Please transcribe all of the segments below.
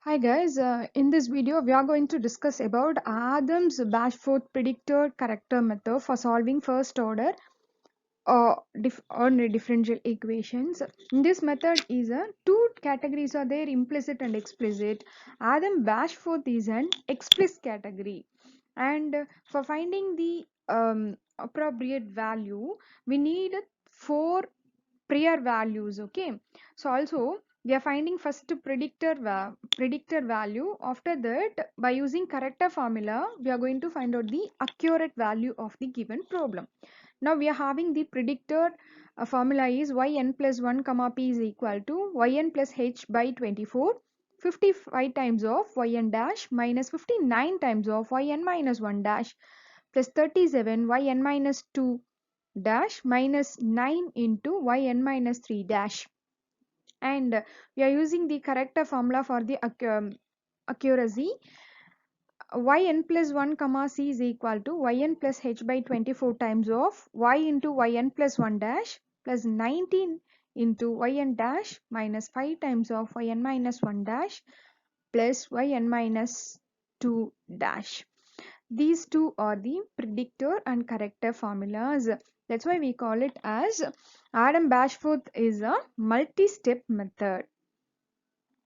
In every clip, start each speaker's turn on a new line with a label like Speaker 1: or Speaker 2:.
Speaker 1: Hi guys, in this video we are going to discuss about Adams-Bashforth predictor character method for solving first order ordinary differential equations. In this method is two categories are there, implicit and explicit. Adam-Bashforth is an explicit category, and for finding the appropriate value we need four prior values. Okay, so also we are finding first predictor value. After that, by using corrector formula we are going to find out the accurate value of the given problem. Now we are having the predictor formula is yn plus 1 comma p is equal to yn plus h by 24, 55 times of yn dash minus 59 times of yn minus 1 dash plus 37 yn minus 2 dash minus 9 into yn minus 3 dash. And we are using the corrector formula for the accuracy. Yn plus 1 comma c is equal to yn plus h by 24 times of y into yn plus 1 dash plus 19 into yn dash minus 5 times of yn minus 1 dash plus yn minus 2 dash. These two are the predictor and corrector formulas. That's why we call it as Adam-Bashforth is a multi-step method.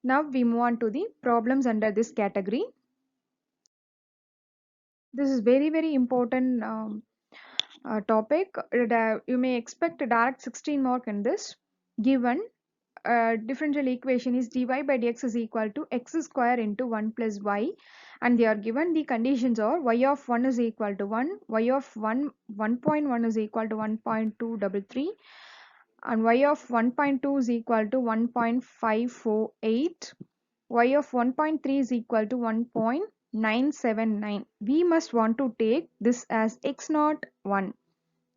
Speaker 1: Now we move on to the problems under this category. This is very important topic. You may expect a direct 16 mark in this. Given differential equation is dy by dx is equal to x square into 1 plus y, and they are given the conditions are y of 1 is equal to 1, y of 1.1 is equal to 1.233, and y of 1.2 is equal to 1.548, y of 1.3 is equal to 1.979. We must want to take this as x naught 1,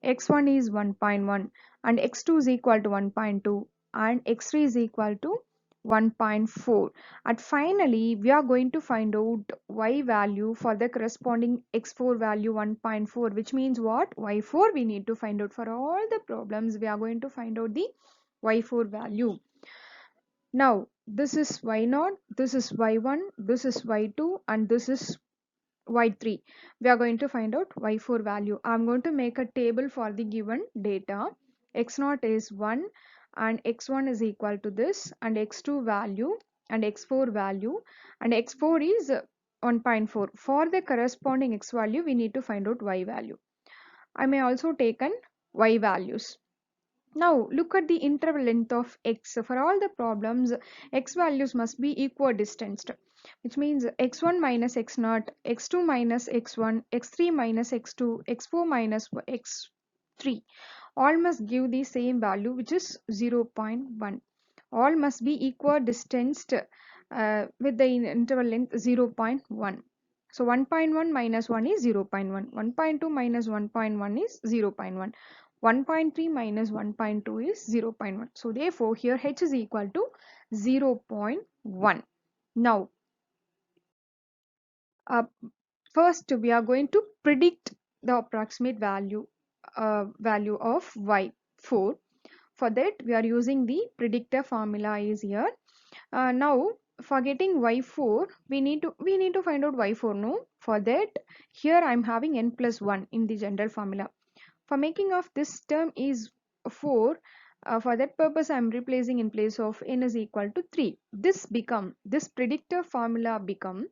Speaker 1: x1 is 1.1, and x2 is equal to 1.2, and x3 is equal to 1.4. And finally we are going to find out y value for the corresponding x4 value 1.4, which means what? Y4 we need to find out. For all the problems we are going to find out the y4 value. Now this is y0, this is y1, this is y2, and this is y3. We are going to find out y4 value. I am going to make a table for the given data. x0 is 1 and x1 is equal to this, and x2 value and x4 value, and x4 is 1.4. For the corresponding x value we need to find out y value. I may also take an y values. Now look at the interval length of x. For all the problems x values must be equidistanced, which means x1 minus x0, x2 minus x1, x3 minus x2, x4 minus x3, all must give the same value, which is 0.1. All must be equidistanced with the interval length 0.1. So 1.1 minus 1 is 0.1, 1.2 minus 1.1 is 0.1, 1.3 minus 1.2 is 0.1. So therefore here h is equal to 0.1. Now first we are going to predict the approximate value of y4. For that we are using the predictor formula is here. Now for getting y4 we need to find out y4. No, for that here I am having n plus 1 in the general formula. For making of this term is 4, for that purpose I am replacing in place of n is equal to 3. This predictor formula become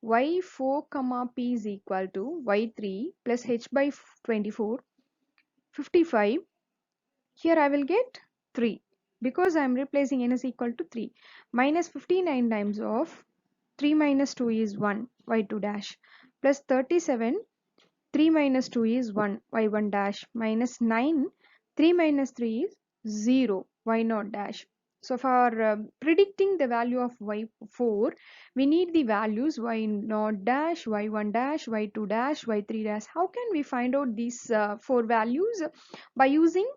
Speaker 1: y4 comma p is equal to y3 plus h by 24, 55. Here I will get 3 because I am replacing n is equal to 3, minus 59 times of 3 minus 2 is 1 y2 dash plus 37, 3 minus 2 is 1 y1 dash minus 9, 3 minus 3 is 0 y0 dash. So for predicting the value of y4 we need the values y0 dash, y1 dash, y2 dash, y3 dash. How can we find out these 4 values? By using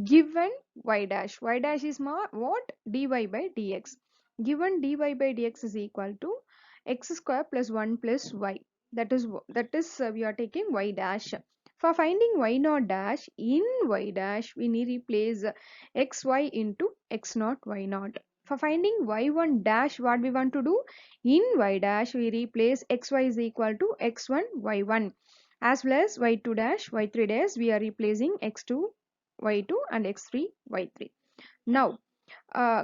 Speaker 1: given y dash. Y dash is what? Dy by dx. Given dy by dx is equal to x square plus 1 plus y. That is we are taking y dash. For finding y naught dash, in y dash we need replace xy into x naught y naught. For finding y1 dash, what we want to do? In y dash, we replace xy is equal to x1 y1, as well as y2 dash y3 dash, we are replacing x2 y2 and x3 y3. Now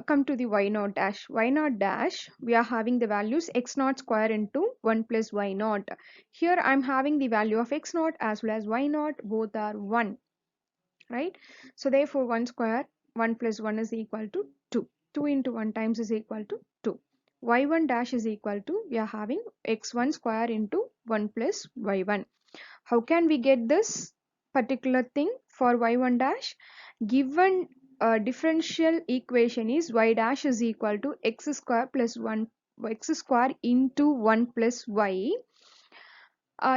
Speaker 1: come to the y0 dash. Y0 dash, we are having the values x0 square into 1 plus y0. Here I am having the value of x0 as well as y0, both are 1, right? So therefore 1 square, 1 plus 1 is equal to 2. 2 into 1 times is equal to 2. Y1 dash is equal to, we are having x1 square into 1 plus y1. How can we get this particular thing for y1 dash? Given a differential equation is y dash is equal to x square plus 1, x square into 1 plus y.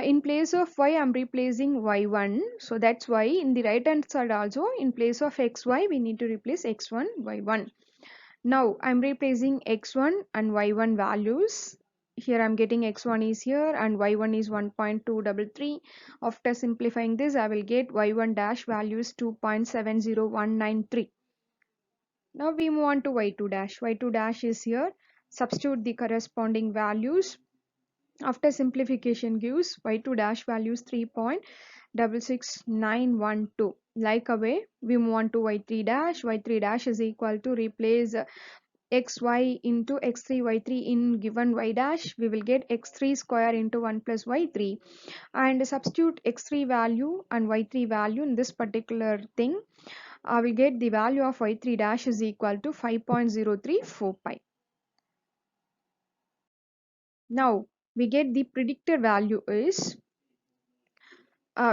Speaker 1: In place of y, I'm replacing y1. So that's why in the right hand side also, in place of xy, we need to replace x1, y1. Now I'm replacing x1 and y1 values. Here I'm getting x1 is here and y1 is 1.233. After simplifying this, I will get y1 dash values 2.70193. Now we move on to y2 dash. Y2 dash is here. Substitute the corresponding values. After simplification gives y2 dash values 3.66912. Like away, we move on to y3 dash. Y3 dash is equal to replace xy into x3 y3 in given y dash. We will get x3 square into 1 plus y3 and substitute x3 value and y3 value in this particular thing. I will get the value of y3 dash is equal to 5.0345. Now we get the predictor value is,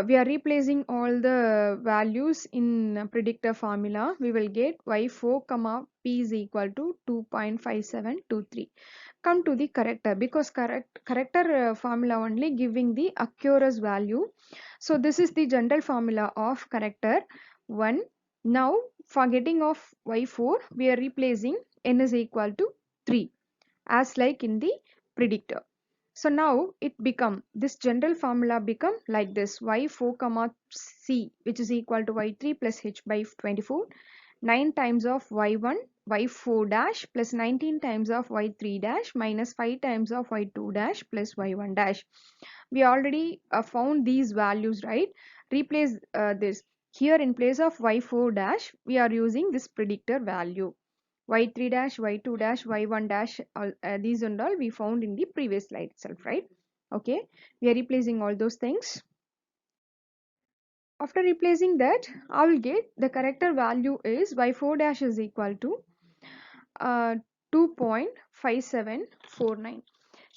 Speaker 1: we are replacing all the values in predictor formula. We will get y4 comma p is equal to 2.5723. Come to the corrector, because corrector formula only giving the accurate value. So this is the general formula of corrector 1. Now for getting of y4, we are replacing n is equal to 3 as like in the predictor. So now it become, this general formula become like this: y4 comma c, which is equal to y3 plus h by 24, 9 times of y1 y4 dash plus 19 times of y3 dash minus 5 times of y2 dash plus y1 dash. We already found these values, right? Replace this. Here in place of y4 dash, we are using this predictor value. Y3 dash, y2 dash, y1 dash, these and all we found in the previous slide itself, right? Okay, we are replacing all those things. After replacing that, I will get the corrector value is y4 dash is equal to 2.5749.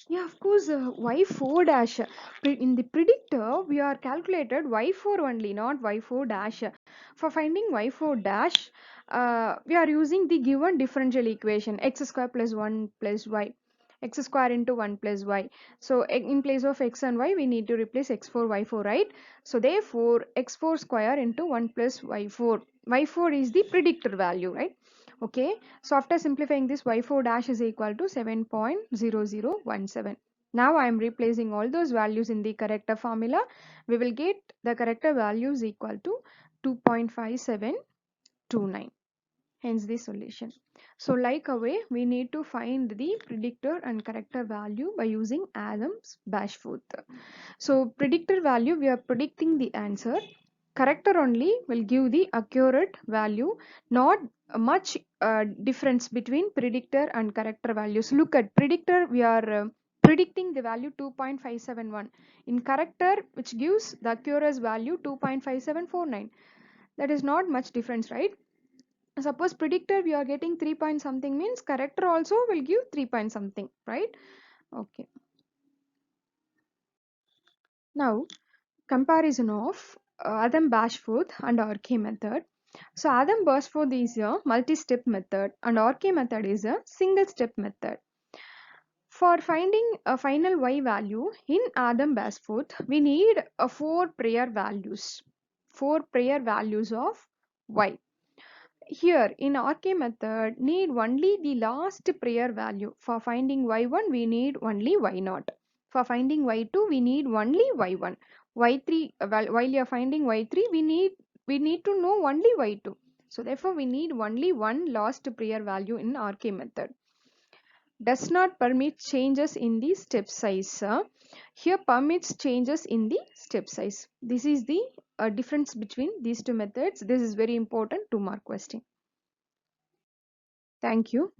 Speaker 1: Yeah, of course, y4 dash. In the predictor, we are calculated y4 only, not y4 dash. For finding y4 dash, we are using the given differential equation x square plus 1 plus y. X square into 1 plus y. So in place of x and y, we need to replace x4, y4, right? So therefore, x4 square into 1 plus y4. Y4 is the predictor value, right? Okay, so after simplifying this, y4 dash is equal to 7.0017. Now I am replacing all those values in the corrector formula. We will get the corrector value is equal to 2.5729. Hence the solution. So like a way, we need to find the predictor and corrector value by using Adams-Bashforth. So predictor value, we are predicting the answer. Corrector only will give the accurate value, not much difference between predictor and corrector values. Look at predictor, we are predicting the value 2.571. In corrector, which gives the accurate value 2.5749. That is not much difference, right? Suppose predictor we are getting 3 point something, means corrector also will give 3 point something, right? Okay. Now comparison of Adam-Bashforth and Orkey method. So Adam-Bashforth is a multi-step method and Orkey method is a single-step method. For finding a final y value in Adam-Bashforth, we need four prior values. Four prior values of y. Here in Orkey method, need only the last prior value. For finding y1, we need only y0. For finding y2, we need only y1. Y3, while you are finding y3, we need to know only y2. So therefore we need only one last prior value in RK method. Does not permit changes in the step size. Here permits changes in the step size. This is the difference between these two methods. This is very important 2 mark question. Thank you.